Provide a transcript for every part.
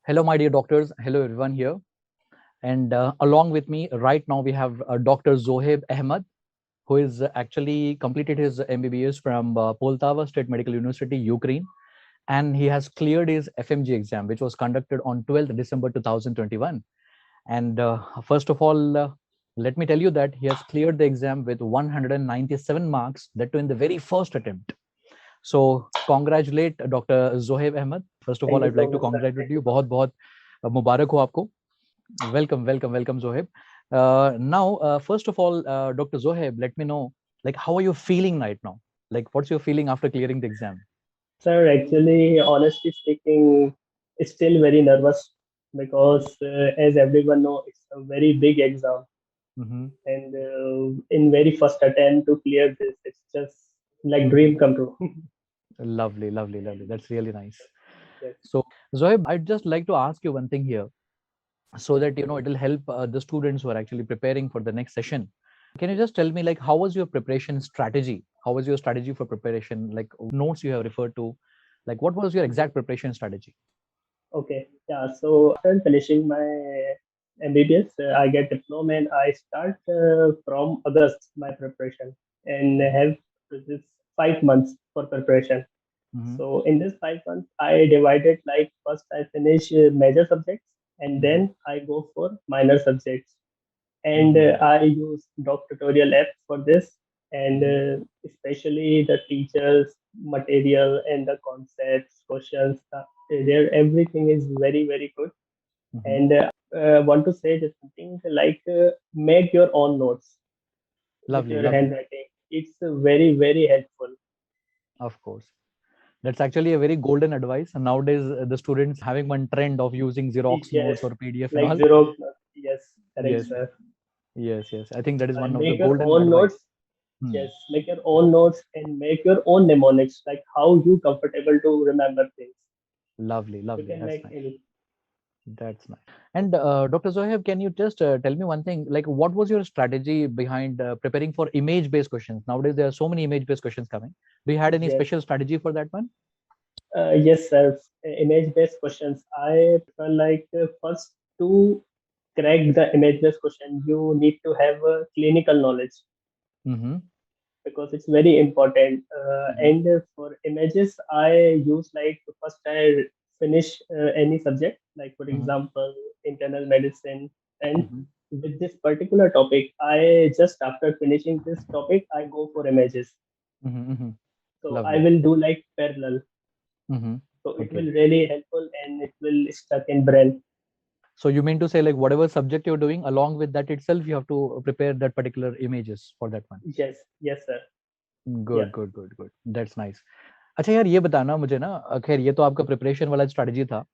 Hello, my dear doctors. Hello, everyone here. And along with me right now, we have Dr. Zohaib Ahmed, who is actually completed his MBBS from Poltava State Medical University, Ukraine. And he has cleared his FMG exam, which was conducted on 12th December 2021. And first of all, let me tell you that he has cleared the exam with 197 marks, that too in the very first attempt. So congratulate Dr. Zohaib Ahmed. First of all, Thank you I'd so like to much, sir. congratulate Thank you you. so much. बहुत बहुत मुबारक हो आपको. Welcome, Zohaib. Now, first of all, Dr. Zohaib, let me know, like, how are you feeling right now? Like, what's your feeling after clearing the exam? Sir, actually, honestly speaking, it's still very nervous because, as everyone know, it's a very big exam, Mm-hmm. and in very first attempt to clear this, it's just like Mm-hmm. dream come true. Lovely. That's really nice. Yes. So, Zohaib, I'd just like to ask you one thing here, so that it'll help the students who are actually preparing for the next session. Can you just tell me, like, how was your preparation strategy? How was your strategy for preparation? Like, what notes you have referred to? Like, what was your exact preparation strategy? Okay. Yeah. So after finishing my MBBS, I get diploma and I start from August my preparation and have this 5 months for preparation. Mm-hmm. So in this 5 months, I divided like first I finish major subjects and Mm-hmm. then I go for minor subjects. And Mm-hmm. I use Doc Tutorial app for this, and Mm-hmm. especially the teachers, material, and the concepts, questions. There, everything is very good. Mm-hmm. And want to say just something like make your own notes with Lovely, your lovely. handwriting. It's very helpful. Of course. That's actually a very golden advice. And nowadays, the students having one trend of using Xerox Yes, notes or PDF and like all. Xerox notes. Yes, correct, Yes, sir. yes. I think that is one of the Make your golden own advice. notes. Hmm. Yes, make your own notes and make your own mnemonics, like how you comfortable to remember things. You Lovely. can That's make nice. any. That's nice. And Dr. Zohaib, can you just tell me one thing? Like, what was your strategy behind preparing for image-based questions? Nowadays, there are so many image-based questions coming. Do you had any Yes, special strategy for that one? yes, sir. Image-based questions. I prefer like first to crack the image-based question, you need to have clinical knowledge Mm-hmm. because it's very important. Mm-hmm. And for images, I use like first I finish any subject, like for Mm-hmm. example, internal medicine, and Mm-hmm. with this particular topic, I just after finishing this topic, I go for images. Mm-hmm. So I Lovely. will do like parallel. Mm-hmm. So it Okay. will really helpful and it will stuck in brain. So you mean to say, like, whatever subject you're doing, along with that itself, you have to prepare that particular images for that one. Yes, yes, sir. Yeah. Good that's nice. अच्छा यार, ये बताना मुझे ना, खैर ये तो आपका प्रिपरेशन वाला स्ट्रेटजी था.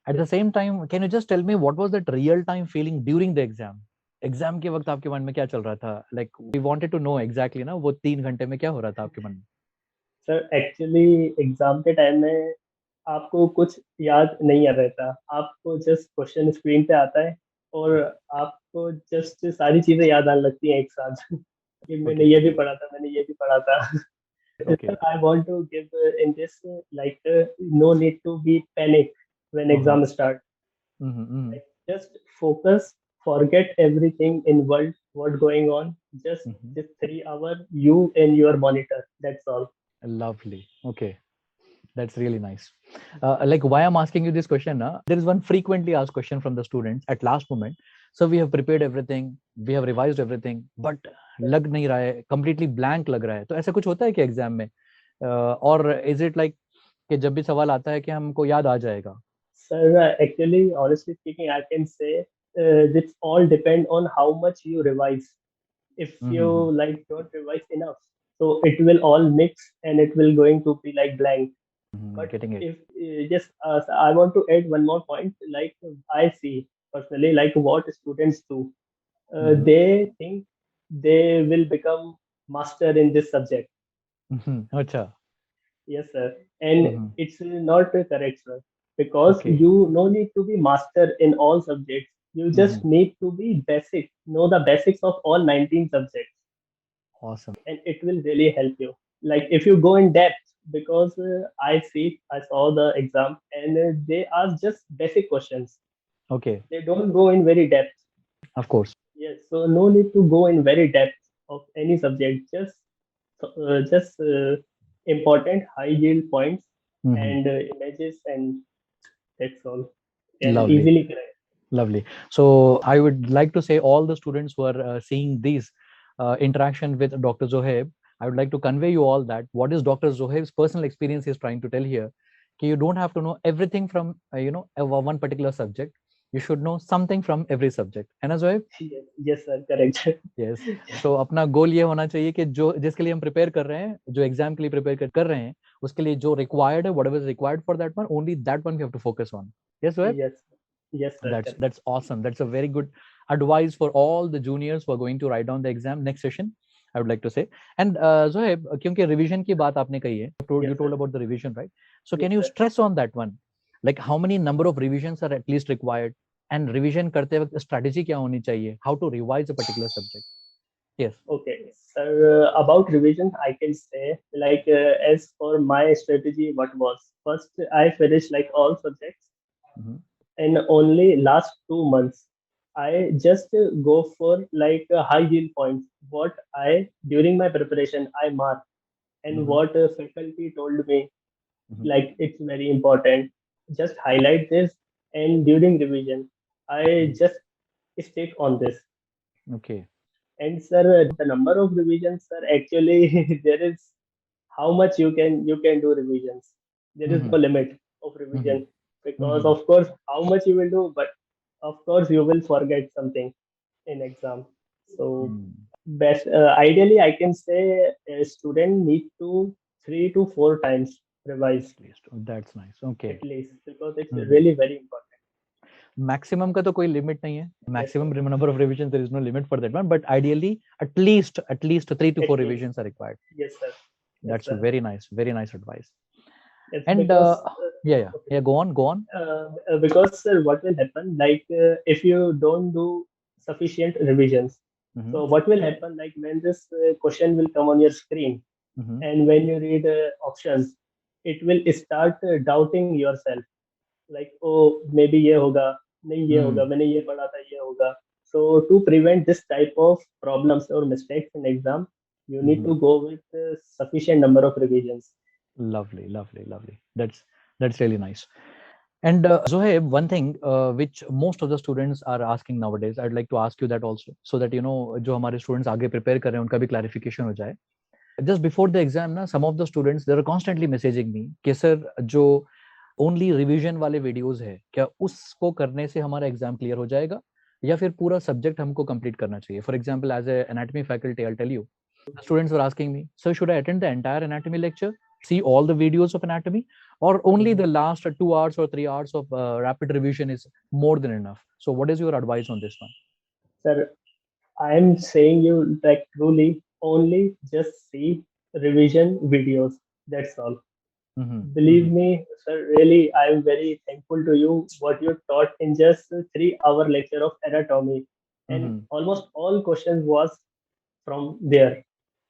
At the Yes. Same time, can you just tell me what was that real time feeling during the exam? Exam के वक्त आपके मन में क्या चल रहा था? Like we wanted to know exactly ना, वो 3 घंटे में क्या हो रहा था आपके मन में? सर एक्चुअली एग्जाम के टाइम में आपको कुछ याद नहीं आ रहता, आपको जस्ट क्वेश्चन स्क्रीन पे आता है और आपको जस्ट सारी चीजें याद आने लगती हैं एक साथ कि मैंने ओके, ये भी पढ़ा था, मैंने ये भी पढ़ा था. Okay. I want to give in this like no need to be panic when हाँ. exam start. Hmm. Like just focus, forget everything in world what going on. Just hmm. this 3 hour you and your monitor. That's all. Lovely. Okay. That's really nice. Like, why I'm asking you this question, there is one frequently asked question from the students at last moment. So we have prepared everything, we have revised everything, but लग नहीं रहा है, completely blank लग रहा है. तो ऐसा कुछ होता है कि एग्जाम में? और is it like कि जब भी सवाल आता है कि हमको याद आ जाएगा? Sir, actually, honestly speaking, I can say this all depend on how much you revise. If you Mm-hmm. like don't revise enough, so it will all mix and it will going to be like blank. Mm-hmm. But Getting it. if just I want to add one more point. Like I see personally, like what students do, Mm-hmm. they think they will become master in this subject. Mm-hmm. अच्छा. Yes, sir. And Mm-hmm. it's not correct, sir. Because Okay. you no need to be master in all subjects. You Mm-hmm. just need to be basic, know the basics of all 19 subjects, Awesome. and it will really help you. Like if you go in depth, because I saw the exam, and they ask just basic questions. Okay, They don't go in very depth. of course. Yes, so no need to go in very depth of any subject. Just important high yield points Hmm. and images, and that's all. And Lovely. easily correct. Lovely. So I would like to say all the students who are seeing these interaction with Dr. Zohaib, I would like to convey you all that what is Dr. Zohaib's personal experience is trying to tell here. कि you don't have to know everything from one particular subject. You should know something from every subject. है ना Zohaib? Yes, yes, sir, correct. Yes. So अपना गोल ये होना चाहिए कि जो जिसके लिए हम प्रिपेयर कर रहे हैं, जो एग्जाम के लिए प्रिपेयर कर रहे हैं, उसके लिए जो रिक्वायर्ड है, whatever is required for that one, only that one we have to focus on. Yes, Zohaib? Yes, yes, sir, correct. That's awesome. That's a very good advice for all the juniors who are going to write down the exam next session. I would like to say. And Zohaib, क्योंकि revision की बात आपने कही है, you Yes, told sir. about the revision, right? So Yes, can you sir. stress on that one? Like how many number of revisions are at least required? And revision करते वक्त strategy क्या होनी चाहिए? How to revise a particular subject? Yes. Okay, sir. About revision, I can say like as for my strategy, what was first I finished like all subjects, Mhm. and only last 2 months I just go for like high yield points. What I during my preparation I mark, and Mhm. what faculty told me Mhm. like it's very important. Just highlight this, and during revision I Mhm. just stick on this. Okay. And sir, the number of revisions, sir, actually there is how much you can do revisions. There is no Mhm. limit of Mhm. revision, because Mhm. of course how much you will do, but of course you will forget something in exam. So Mm. best ideally I can say a student need to 3 to 4 times revise At least. That's nice. Okay. at least, because it's Mhm. really very important. Maximum का तो कोई limit नहीं है Yes, sir. Maximum number of revision there is no limit for that one but ideally at least 3 to At 4 least. revisions are required. Yes, sir. Yes, That's sir. very nice advice. It's And because okay. yeah, go on. Because what will happen like if you don't do sufficient revisions, Mm-hmm. so what will happen like when this question will come on your screen, Mm-hmm. and when you read options, it will start doubting yourself, like oh maybe ये होगा, नहीं ये होगा, Mm. मैंने ये पढ़ा था ये होगा. So to prevent this type of problems or mistakes in exam, you need Mm-hmm. to go with sufficient number of revisions. Lovely. That's really nice. And Zohaib, one thing which most of the students are asking nowadays, I'd like to ask you that also, so that जो हमारे students आगे prepare कर रहे हैं उनका भी clarification हो जाए. Just before the exam ना, some of the students they are constantly messaging me कि सर जो ओनली रिवीजन वाले वीडियोस है क्या उसको करने से हमारा एग्जाम क्लियर हो जाएगा या फिर पूरा सब्जेक्ट हमको कंप्लीट करना चाहिए for example as a anatomy faculty I tell you the students were asking me sir should I attend the entire anatomy lecture see all the videos of anatomy or only the last 2 hours or 3 hours of rapid revision is more than enough so what is your advice on this one Sir, I am saying you like truly only just see revision videos. That's all. mm-hmm. Believe Mm-hmm. me, sir, really, I am very thankful to you what you taught in just a 3 hour lecture of anatomy. And Mm-hmm. almost all questions was from there.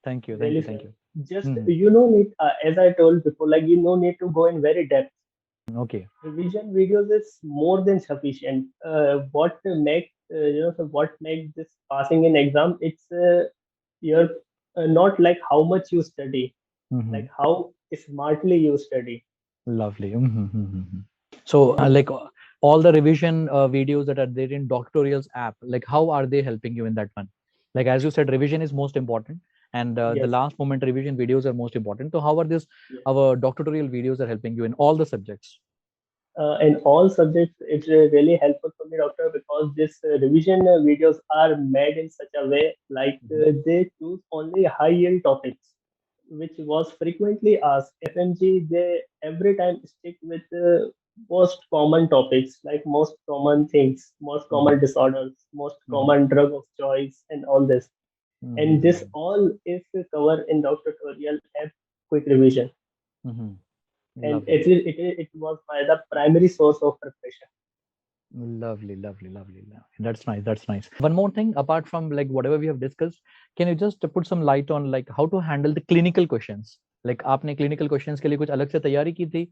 Really, Thank sir. you Just mm-hmm. you no need, as I told before, like you no need to go in very depth. Okay Revision videos is more than sufficient. What make this passing in exam? It's your not like how much you study, mm-hmm. like how smartly you study. Lovely. Mm-hmm. So, Really, sir. all the revision videos that are there in Doctorial's app, like how are they helping you in that one? Like as you said, revision is most important, and the Yes, last moment revision videos are most important. So, how are this yes. our doctoral videos are helping you in all the subjects? In all subjects, it's really helpful for me, doctor, because this revision videos are made in such a way like Mhm. they choose only high yield topics, which was frequently asked. FMG, they every time stick with most common topics, like most common things, most Mhm. common disorders, most Mhm. common drug of choice, and all this. And this Mhm. all is covered in Dr. Tutorial app Quick Revision. Mhm. And Lovely. it was my the primary source of preparation. Lovely. That's nice. That's nice. One more thing, apart from like whatever we have discussed, can you just put some light on like how to handle the clinical questions? Like आपने clinical questions के लिए कुछ अलग से तैयारी की थी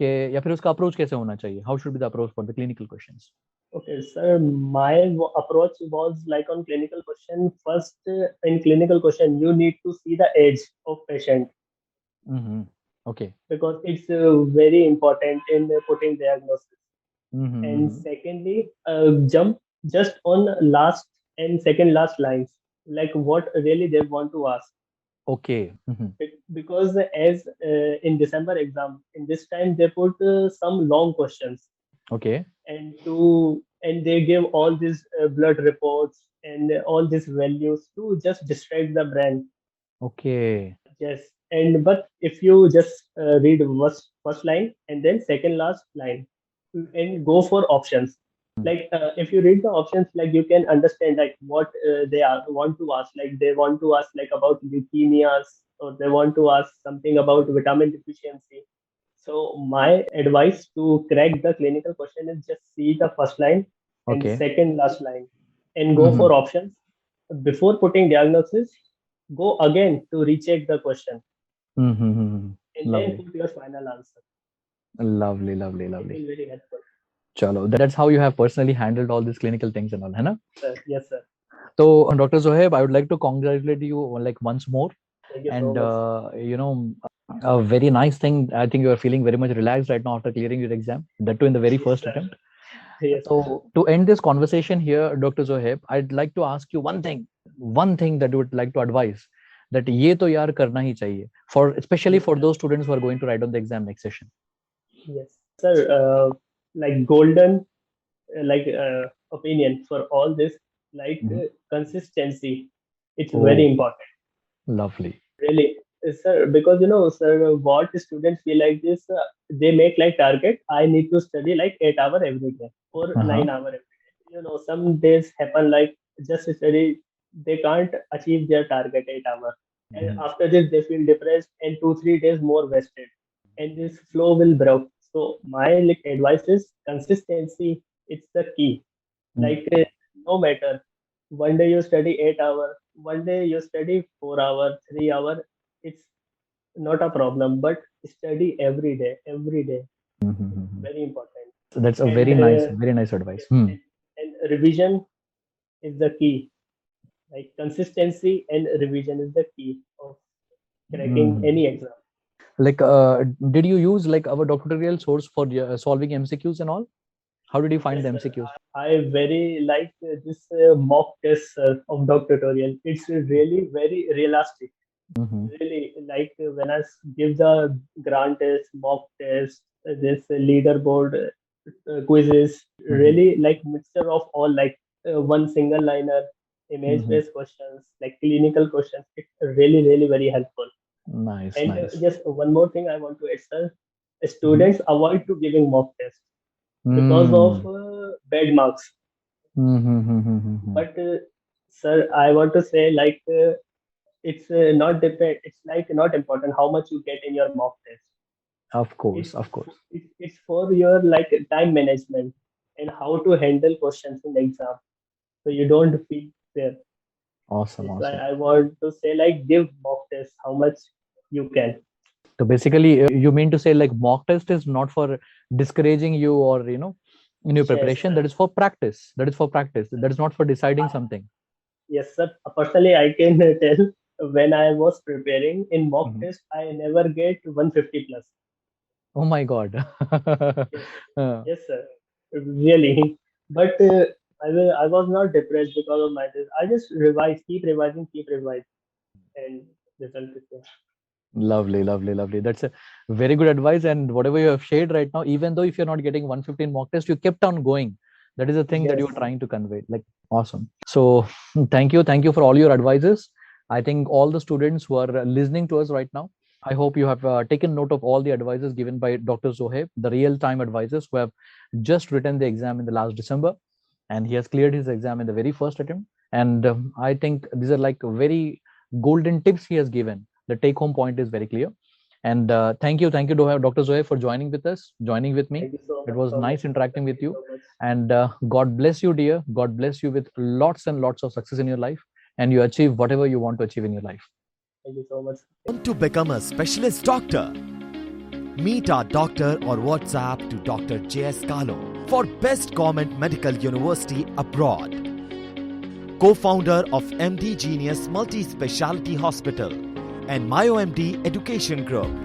कि, या फिर उसका अप्रोच कैसे होना चाहिए? How should be the approach for the clinical questions? Okay, sir, my approach was like on clinical question. First, in clinical question, you need to see the age of patient Mm-hmm. Okay. because it's very important in putting diagnosis. And Mm-hmm. secondly, jump just on last and second last lines, like what really they want to ask. Okay. Mm-hmm. Because as in December exam, in this time they put some long questions Okay. and they give all these blood reports and all these values to just distract the brain. Okay. Yes, and but if you just read first line and then second last line and go for options, Mm. like if you read the options, like you can understand like what they are want to ask, like they want to ask like about leukemias, or they want to ask something about vitamin deficiency. So my advice to crack the clinical question is just see the first line and Okay. second last line and go Mm-hmm. for options. Before putting diagnosis, go again to recheck the question Mm-hmm. and then Lovely. put your final answer. Lovely, lovely, It lovely. will very helpful. Chalo, that's how you have personally handled all these clinical things and all, है ना? Sir, yes, sir. So, Dr. Zohaib, I would like to congratulate you like once more. Thank you so And, much. a very nice thing. I think you are feeling very much relaxed right now after clearing your exam, that too in the very Yes, first sir. attempt. Yes, sir. So, to end this conversation here, Dr. Zohaib, I'd like to ask you one thing that you would like to advise, that ये तो यार करना ही चाहिए, for especially Yes, for sir. those students who are going to write on the exam next session. Yes, sir. Like golden, opinion for all this, like Mhm. consistency. It's very Oh, important. lovely. Really, sir, because sir, what students feel like this, they make like target. I need to study like 8 hours every day or Uh-huh. 9 hours every day. Some days happen like just study, they can't achieve their target 8 hours, and Mhm. after this they feel depressed, and 2 3 days more wasted, and this flow will break. So my like advice is consistency. It's the key. Mm. Like no matter one day you study 8 hours, one day you study 4 hours, 3 hours, it's not a problem, but study every day. It's Mhm. very important. So that's a And very nice advice. yes, Hmm. and revision is the key. Like consistency and revision is the key of cracking Mhm. any exam. Like, did you use like our doctoral source for solving MCQs and all? How did you find Yes, the sir. MCQs? I very like this mock test of doc tutorial. It's really very realistic. Mm-hmm. Really like when give the grant test, mock test, this leaderboard quizzes, Mm-hmm. really like mixture of all, like one single liner, image Mm-hmm. based questions, like clinical questions. It's really very helpful. Nice, And nice. just one more thing I want to add, sir. Mm-hmm. Students avoid to giving mock test because of Mm. bad marks. Mm-hmm. But sir, I want to say like it's not depend. It's like not important how much you get in your mock test. Of course, It's of course. it's for your like time management and how to handle questions in the exam, so you don't feel fear. Awesome, That's why awesome. I want to say like give mock test how much you can. So basically, you mean to say like mock test is not for discouraging you or in your Yes, preparation. That is for practice. That is for practice. That is not for deciding something. yes, sir. Personally, I can tell when I was preparing in mock Mhm. test, I never get 150 plus. Oh my God. Yes, Uh, yes, sir. Really. But I was not depressed because of my test. I just revise, keep revising, and result is there. Lovely, lovely, lovely. That's a very good advice. And whatever you have shared right now, even though if you're not getting 115 mock test, you kept on going. That is the thing that you Yes, are trying to convey. Like, awesome. So, thank you for all your advices. I think all the students who are listening to us right now, I hope you have taken note of all the advices given by Dr. Zohaib, the real-time advisors who have just written the exam in the last December, and he has cleared his exam in the very first attempt. And I think these are like very golden tips he has given. The take-home point is very clear. And thank you, Dr. Zohaib, for joining with us, joining with me. thank you It was so much, nice sir. interacting Thank with you you. so much. And God bless you, dear. God bless you with lots and lots of success in your life, and you achieve whatever you want to achieve in your life. Thank you so much. Want to become a specialist doctor? Meet our doctor or WhatsApp to Dr. J.S. Kalo for Best Government Medical University Abroad. Co-founder of MD Genius Multi-Speciality Hospital and MyoMD Education Group.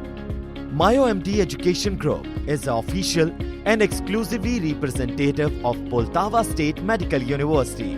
MyoMD Education Group is the official and exclusively representative of Poltava State Medical University.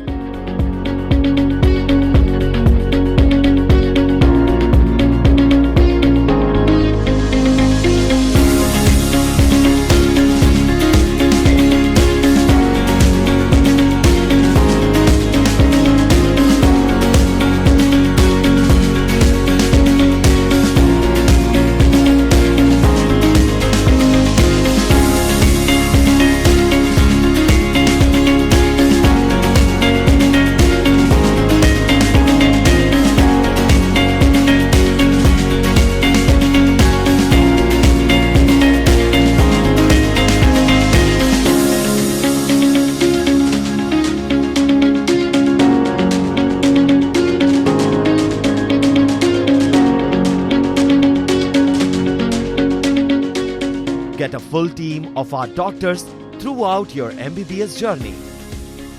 Get a full team of our doctors throughout your MBBS journey.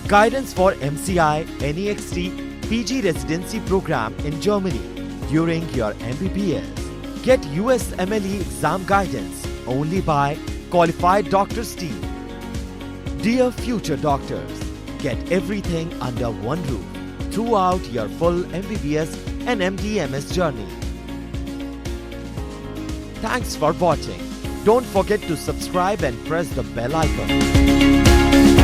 Guidance for MCI, NEXT, PG residency program in Germany during your MBBS. Get USMLE exam guidance only by qualified doctors team. Dear future doctors, get everything under one roof throughout your full MBBS and MD/MS journey. Thanks for watching. Don't forget to subscribe and press the bell icon.